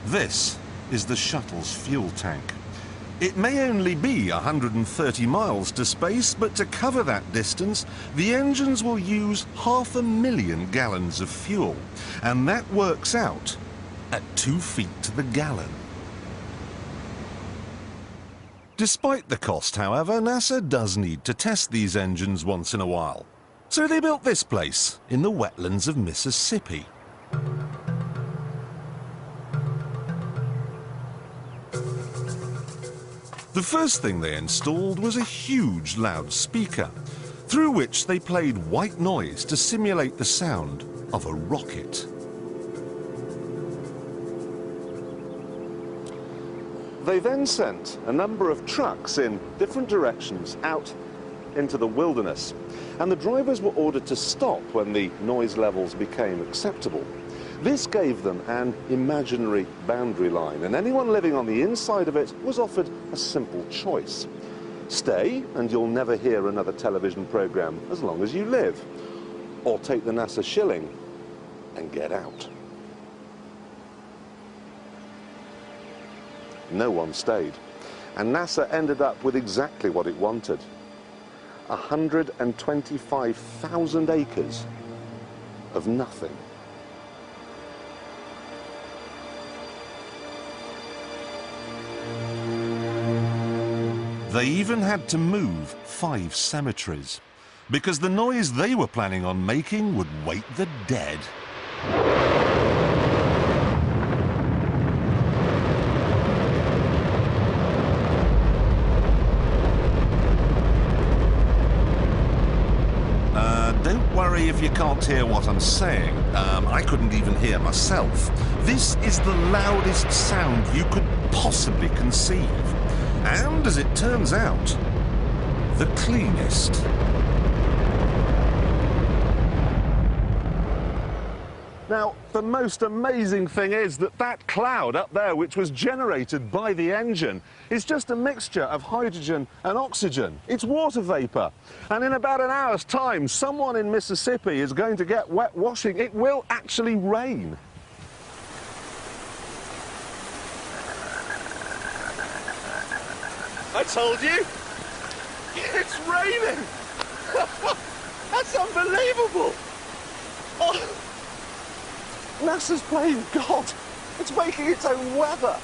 This is the shuttle's fuel tank. It may only be 130 miles to space, but to cover that distance, the engines will use 500,000 gallons of fuel, and that works out at 2 feet to the gallon. Despite the cost, however, NASA does need to test these engines once in a while. So they built this place in the wetlands of Mississippi. The first thing they installed was a huge loudspeaker, through which they played white noise to simulate the sound of a rocket. They then sent a number of trucks in different directions out into the wilderness, and the drivers were ordered to stop when the noise levels became acceptable. This gave them an imaginary boundary line, and anyone living on the inside of it was offered a simple choice. Stay, and you'll never hear another television program as long as you live. Or take the NASA shilling and get out. No one stayed, and NASA ended up with exactly what it wanted. 125,000 acres of nothing. They even had to move 5 cemeteries, because the noise they were planning on making would wake the dead. Don't worry if you can't hear what I'm saying. I couldn't even hear myself. This is the loudest sound you could possibly conceive. And, as it turns out, the cleanest. Now, the most amazing thing is that that cloud up there, which was generated by the engine, is just a mixture of hydrogen and oxygen. It's water vapour. And in about an hour's time, someone in Mississippi is going to get wet washing. It will actually rain. I told you! It's raining! That's unbelievable! Oh. NASA's playing God. It's making its own weather.